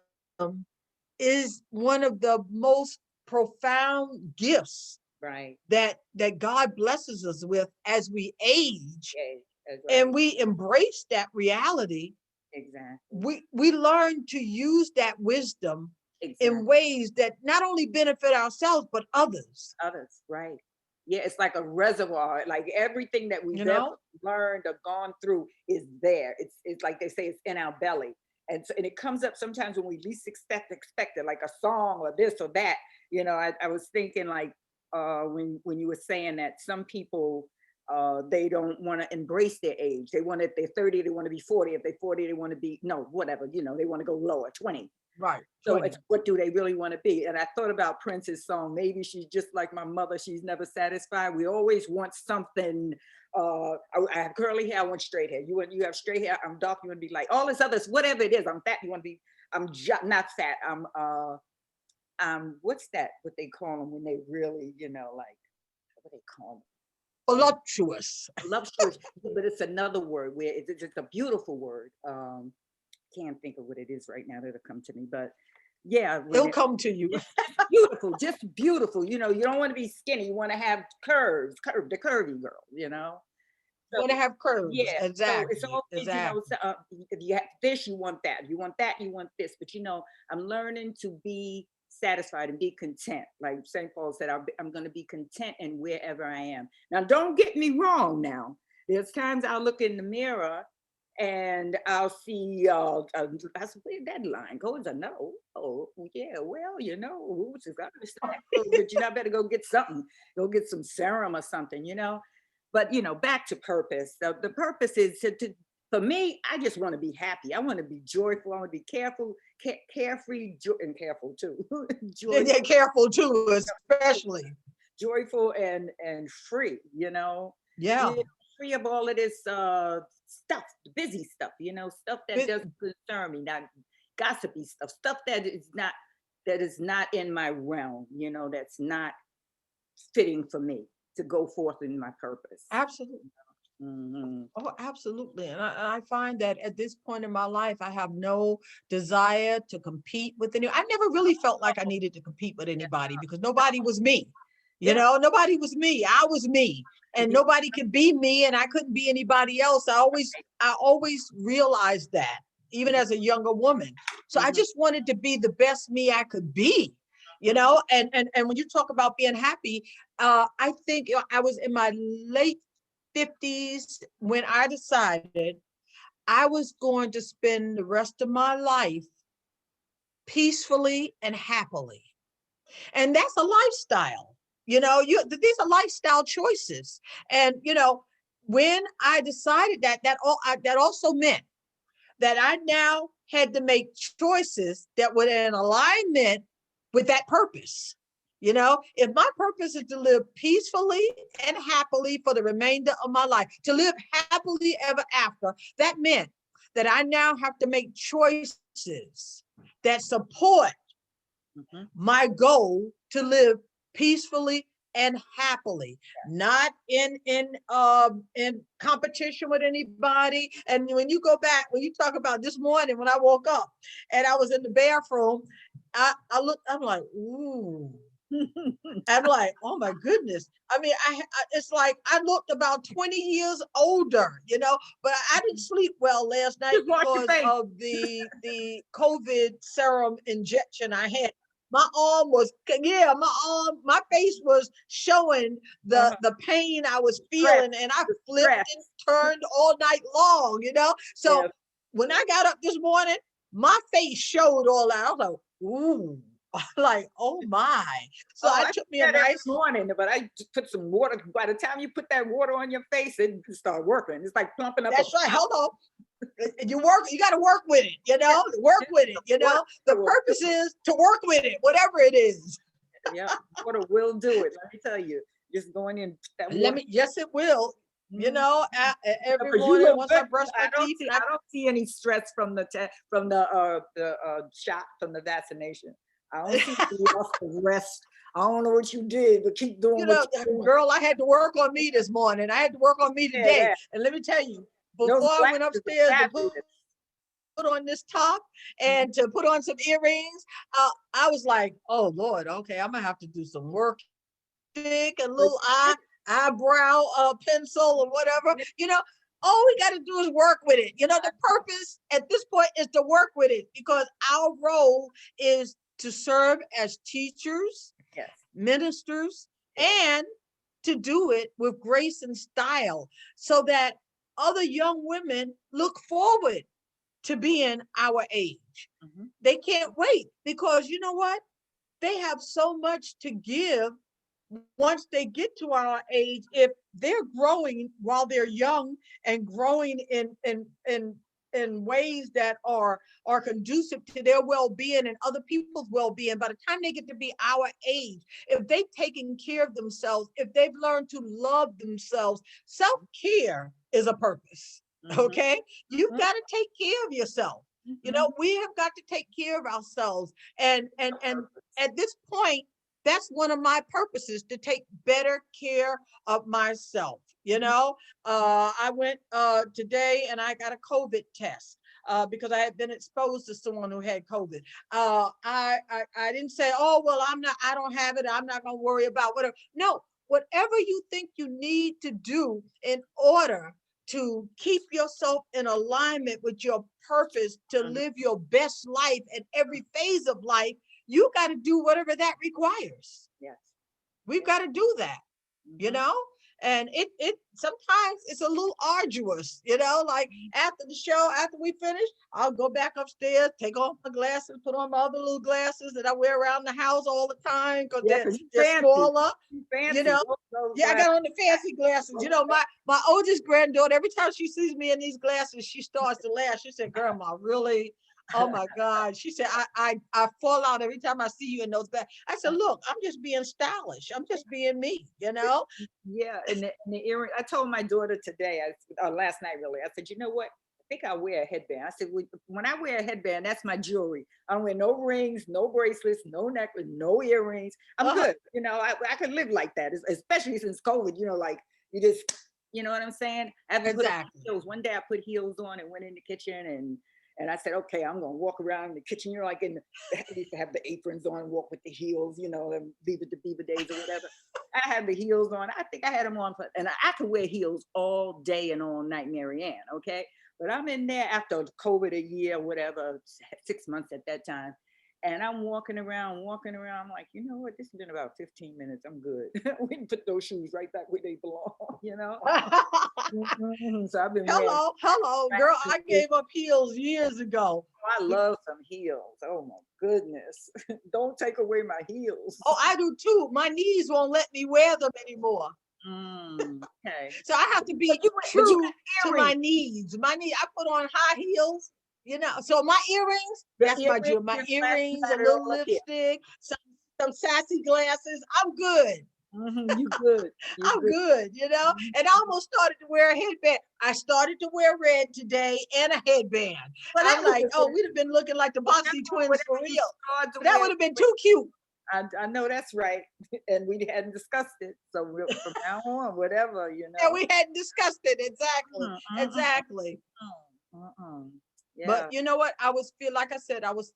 is one of the most profound gifts Right. that God blesses us with as we age, Yeah, that's right. and we embrace that reality, Exactly. we learn to use that wisdom in Exactly. ways that not only benefit ourselves but others. Others, right. Yeah, it's like a reservoir. Like everything that You we've ever know, learned or gone through is there. It's like they say, it's in our belly. And it comes up sometimes when we least expect it, like a song or this or that. I was thinking like when you were saying that some people they don't want to embrace their age. They want, if they're 30, they want to be 40. If they're 40, they want to be, no, whatever, they want to go lower, 20. right? So 20. it's, what do they really want to be? And I thought about Prince's song, maybe she's just like my mother, she's never satisfied. We always want something. I have curly hair, I want straight hair. You have straight hair, I'm dark, you want to be like all this others, whatever it is. I'm fat, you want to be, not fat. What's that, what they call them when they really, like, what do they call them? Voluptuous. Voluptuous, but it's another word where it's a beautiful word. Can't think of what it is right now that'll come to me, but yeah, when He'll come to you. just beautiful, just beautiful. You don't want to be skinny. You want to have the curvy girl. You So want to have curves. yeah, so it's Exactly. always, Exactly. if you have this, you want that. You want that, you want this. But I'm learning to be satisfied and be content. Like St. Paul said, I'm going to be content in wherever I am. Now, don't get me wrong. Now, there's times I'll look in the mirror and I'll see, I said, where that line goes? I know. Oh, yeah, well, who's got this? But I better go get something. Go get some serum or something. But back to purpose. The purpose is to for me, I just want to be happy. I want to be joyful. I want to be careful, carefree, and careful too. Then Joyful. they're careful too, especially. joyful and free, Yeah. free of all of this stuff, busy stuff, stuff that doesn't concern me, not gossipy stuff that is not in my realm, that's not fitting for me to go forth in my purpose. Absolutely. Oh, absolutely. And I find that at this point in my life, I have no desire to compete with anyone. I never really felt like I needed to compete with anybody because nobody was me. Nobody was me. I was me. And nobody could be me, and I couldn't be anybody else. I always realized that, even as a younger woman. So I just wanted to be the best me I could be. And when you talk about being happy, I think I was in my late 50s when I decided I was going to spend the rest of my life peacefully and happily. And that's a lifestyle. These are lifestyle choices. And when I decided that also meant that I now had to make choices that were in alignment with that purpose. If my purpose is to live peacefully and happily for the remainder of my life, to live happily ever after, that meant that I now have to make choices that support my goal to live peacefully and happily, not in competition with anybody. And when you talk about this morning when I woke up and I was in the bathroom, I looked, I'm like, ooh. I'm like, oh my goodness. I mean, it's like I looked about 20 years older, but I didn't sleep well last night because of the COVID serum injection I had. My arm was, my face was showing the pain I was feeling, and I flipped and turned all night long, So when I got up this morning, my face showed all that. I was like, ooh. Like, oh my. So I took me a nice morning, but I just put some water. By the time you put that water on your face, it start working. It's like plumping up. That's right. Hold on. You got to work with it, work with it, The purpose is to work with it, whatever it is. Yeah, water will do it. Let me tell you, just going in that water. Yes, it will. Every morning once I brush my teeth, I don't see any stress from the shot, from the vaccination. I don't see you lost the rest. I don't know what you did, but keep doing what you're doing. Girl, I had to work on me this morning. I had to work on me today. And let me tell you, before I went upstairs to put on this top and to put on some earrings, I was like, oh Lord, okay, I'm gonna have to do some work. Stick a little eyebrow pencil or whatever. All we got to do is work with it. The purpose at this point is to work with it, because our role is to serve as teachers, ministers, and to do it with grace and style, so that other young women look forward to being our age. They can't wait, because you know what? They have so much to give once they get to our age. If they're growing while they're young and growing in ways that are conducive to their well-being and other people's well-being, by the time they get to be our age, if they've taken care of themselves, if they've learned to love themselves, self-care is a purpose. Okay, you've got to take care of yourself. We have got to take care of ourselves, and at this point, that's one of my purposes, to take better care of myself. I went today and I got a COVID test because I had been exposed to someone who had COVID. I didn't say, oh, well, I don't have it, I'm not going to worry about whatever. No, whatever you think you need to do in order to keep yourself in alignment with your purpose, to live your best life at every phase of life, you got to do whatever that requires. Yes. We've got to do that, and it sometimes it's a little arduous, like after the show, after we finish, I'll go back upstairs, take off my glasses, put on my other little glasses that I wear around the house all the time, because they're smaller, I got on the fancy glasses. My oldest granddaughter, every time she sees me in these glasses, she starts to laugh. She said, Grandma, really? Oh my God. She said, I fall out every time I see you in those bags. I said, look, I'm just being stylish. I'm just being me, you know? Yeah, and the earring. I told my daughter today, last night really. I said, you know what? I think I'll wear a headband. I said, when I wear a headband, that's my jewelry. I don't wear no rings, no bracelets, no necklace, no earrings. I'm good. You know, I could live like that, especially since COVID. You know, like you just, you know what I'm saying? I have to put on heels. One day I put heels on and went in the kitchen and I said, okay, I'm gonna walk around in the kitchen. You know, like I used to have the aprons on, walk with the heels, you know, Leave It to Beaver days or whatever. I had the heels on. I think I had them on, and I could wear heels all day and all night, Marianne, okay? But I'm in there after COVID, a year, whatever, 6 months at that time. And I'm walking around. I'm like, you know what? This has been about 15 minutes. I'm good. We can put those shoes right back where they belong, you know? So I've been wearing. Hello, girl. I gave up heels years ago. I love some heels. Oh my goodness. Don't take away my heels. Oh, I do too. My knees won't let me wear them anymore. Okay. So I have to be true to my needs. I put on high heels, you know. So my earrings, that's my jewel. My earrings, a little lipstick, some sassy glasses. I'm good. You good. I'm good, you know. And I almost started to wear a headband. I started to wear red today and a headband. Well, I'm like, oh, we'd have been looking like the Bossy twins for real. That would have been too cute. I know that's right. And we hadn't discussed it. So from now on, whatever, you know. Yeah, we hadn't discussed it. Exactly. Yeah. But you know what? I was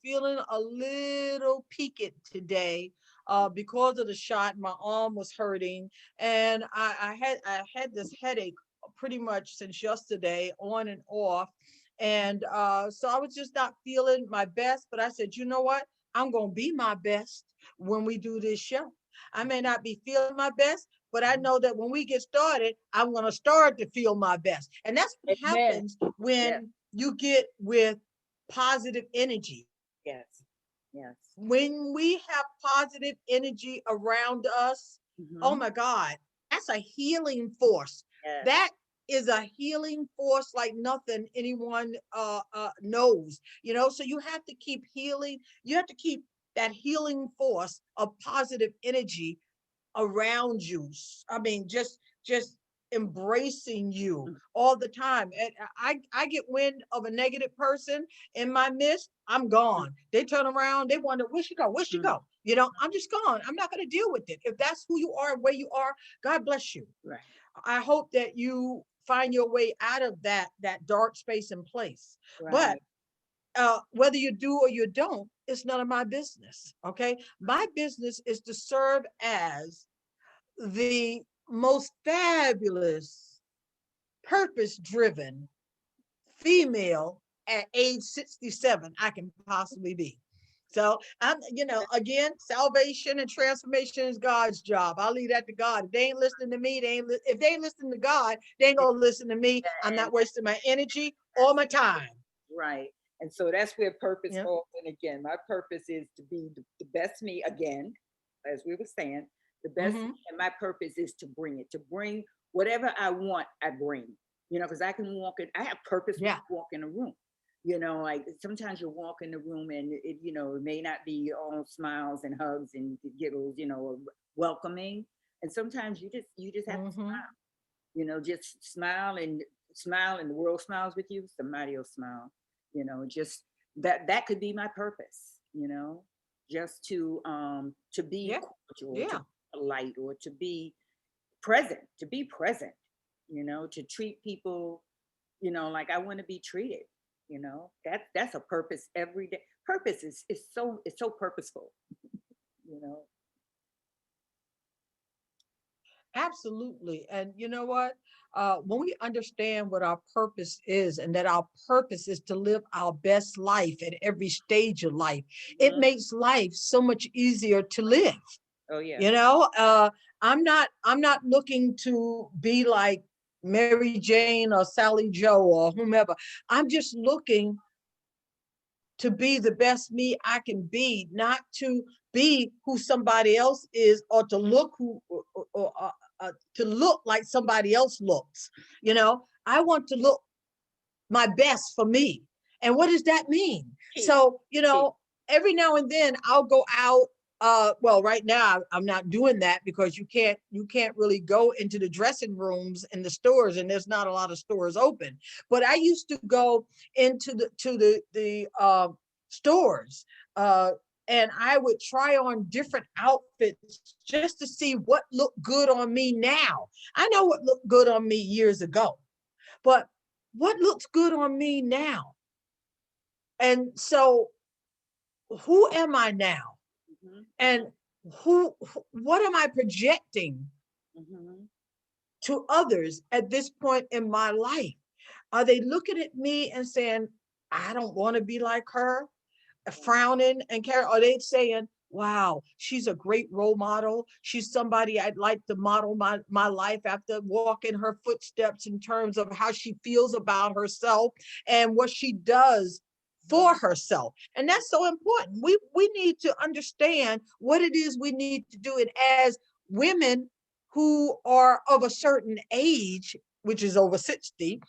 feeling a little peaked today because of the shot. My arm was hurting, and I had this headache pretty much since yesterday, on and off. And so I was just not feeling my best. But I said, you know what? I'm gonna be my best when we do this show. I may not be feeling my best, but I know that when we get started, I'm gonna start to feel my best. And that's what happens when you get with positive energy. Yes. When we have positive energy around us, oh my God, that's a healing force. Yes. That is a healing force like nothing anyone knows, you know. So you have to keep healing. You have to keep that healing force of positive energy around you. I mean, just embracing you all the time. And I get wind of a negative person in my midst, I'm gone. They turn around, they wonder, where she go? You know, I'm just gone. I'm not going to deal with it. If that's who you are, where you are, God bless you. Right. I hope that you find your way out of that dark space and place. Right. But whether you do or you don't, it's none of my business. Okay. My business is to serve as the most fabulous, purpose-driven female at age 67 I can possibly be. So I'm, you know, again, salvation and transformation is God's job. I'll leave that to God. If they ain't listening to me, if they ain't listening to God, they ain't gonna listen to me. I'm not wasting my energy or my time. Right. And so that's where purpose falls in again. My purpose is to be the best me again, as we were saying. The best, and my purpose is to bring whatever I want, I bring, you know, because I can walk in, I have purpose when I walk in a room, you know, like sometimes you walk in the room and it, you know, it may not be all smiles and hugs and giggles, you know, or welcoming. And sometimes you just have to smile, you know, just smile and the world smiles with you. Somebody will smile, you know, just that could be my purpose, you know, just to be cordial, light, or to be present, you know, to treat people, you know, like I want to be treated, you know. That's a purpose every day. Purpose is so purposeful, you know. Absolutely. And you know what? When we understand what our purpose is, and that our purpose is to live our best life at every stage of life, it makes life so much easier to live. Oh yeah. You know, I'm not looking to be like Mary Jane or Sally Joe or whomever. I'm just looking to be the best me I can be, not to be who somebody else is, or to look to look like somebody else looks. You know, I want to look my best for me. And what does that mean? So, you know, every now and then I'll go out. Well, right now I'm not doing that because you can't really go into the dressing rooms in the stores, and there's not a lot of stores open. But I used to go into the stores, and I would try on different outfits just to see what looked good on me now. I know what looked good on me years ago, but what looks good on me now? And so, who am I now? Mhm. And what am I projecting Mhm. to others at this point in my life? Are they looking at me and saying, I don't want to be like her, frowning and care? Are they saying, wow, she's a great role model. She's somebody I'd like to model my life after, walk in her footsteps in terms of how she feels about herself and what she does for herself. And that's so important. We need to understand what it is we need to do. And as women who are of a certain age, which is over 60,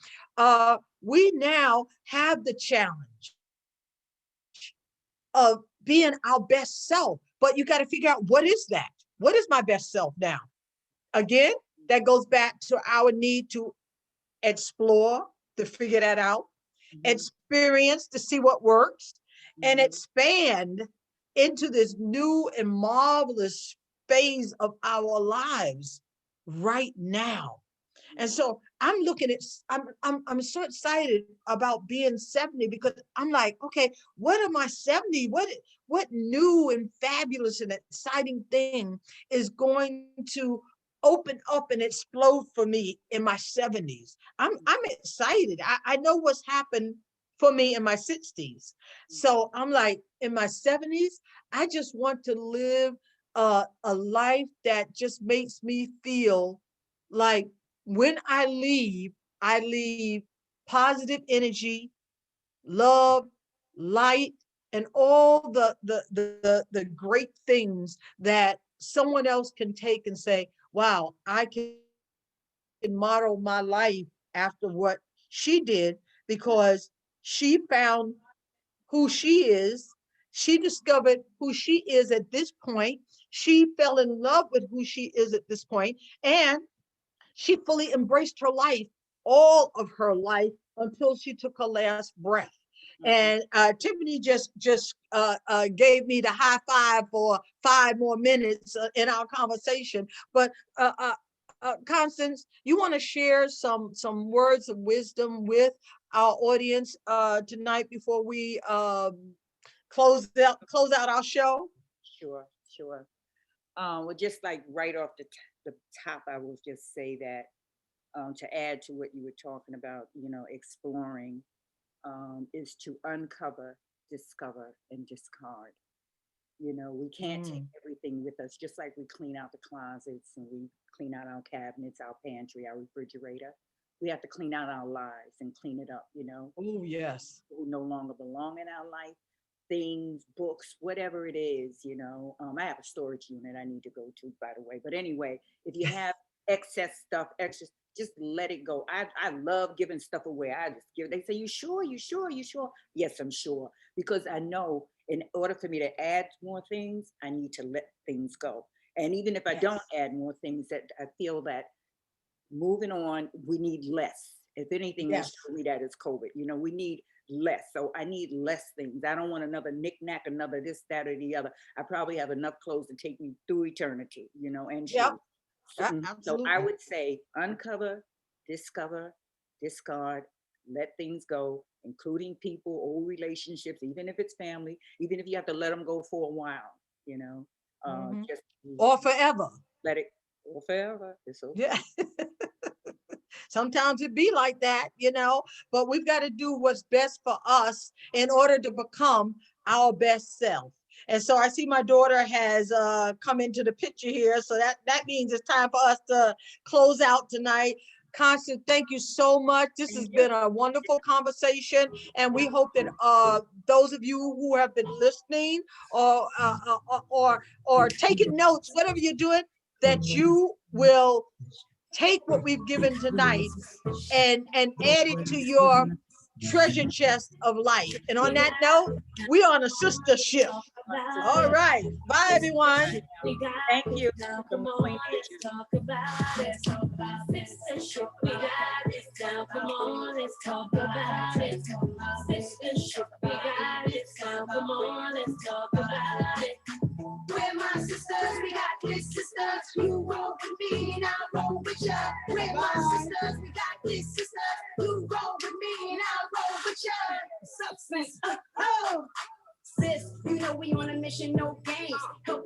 we now have the challenge of being our best self. But you got to figure out, what is that? What is my best self now? Again, that goes back to our need to explore, to figure that out, experience to see what works, and expand into this new and marvelous phase of our lives right now. And so I'm looking at, I'm so excited about being 70, because I'm like, okay, what am I 70? What new and fabulous and exciting thing is going to open up and explode for me in my 70s? I'm excited. I know what's happened for me in my 60s. So I'm like, in my 70s, I just want to live a life that just makes me feel like, when I leave positive energy, love, light, and all the great things that someone else can take and say, wow, I can model my life after what she did, because she found who she is. She discovered who she is at this point. She fell in love with who she is at this point, and she fully embraced her life, all of her life, until she took her last breath. And Tiffany just gave me the high five for 5 more minutes in our conversation. But Constance, you want to share some words of wisdom with our audience tonight before we close out our show? Sure, sure. Well, just like right off the top, I will just say that, to add to what you were talking about, exploring, is to uncover, discover, and discard. We can't take everything with us, just like we clean out the closets and we clean out our cabinets, our pantry, our refrigerator. We have to clean out our lives and clean it up, Oh, yes. who no longer belong in our life, things, books, whatever it is, I have a storage unit I need to go to, by the way. But anyway, if you have excess stuff, just let it go. I love giving stuff away. I just give. They say, you sure? You sure? You sure? Yes, I'm sure. Because I know in order for me to add more things, I need to let things go. And even if I don't add more things, that I feel that moving on, we need less. If anything, they show me that it's COVID. We need less. So I need less things. I don't want another knick-knack, another this, that, or the other. I probably have enough clothes to take me through eternity, and shoes. So I would say uncover, discover, discard, let things go, including people, old relationships, even if it's family, even if you have to let them go for a while, just or forever. let it, or forever. It's okay. Yeah. Sometimes it be like that, but we've got to do what's best for us in order to become our best self. And so I see my daughter has come into the picture here. So that means it's time for us to close out tonight. Constance, thank you so much. This has been a wonderful conversation. And we hope that those of you who have been listening or taking notes, whatever you're doing, that you will take what we've given tonight and add it to your treasure chest of life. And on that note, we on a sistership. All right. Bye, everyone. Thank you. Come on, let's talk about it. Talk about sistership. We got this down. Come on, let's talk about it. Sistership. We got this down. Come on, let's talk about it. We're my sisters, we got this sisters. You roll with me and I'll roll with ya. We're my sisters, we got this sisters. You roll with me and I'll roll with ya. Substance, oh. Sis, you know we on a mission, no games. Help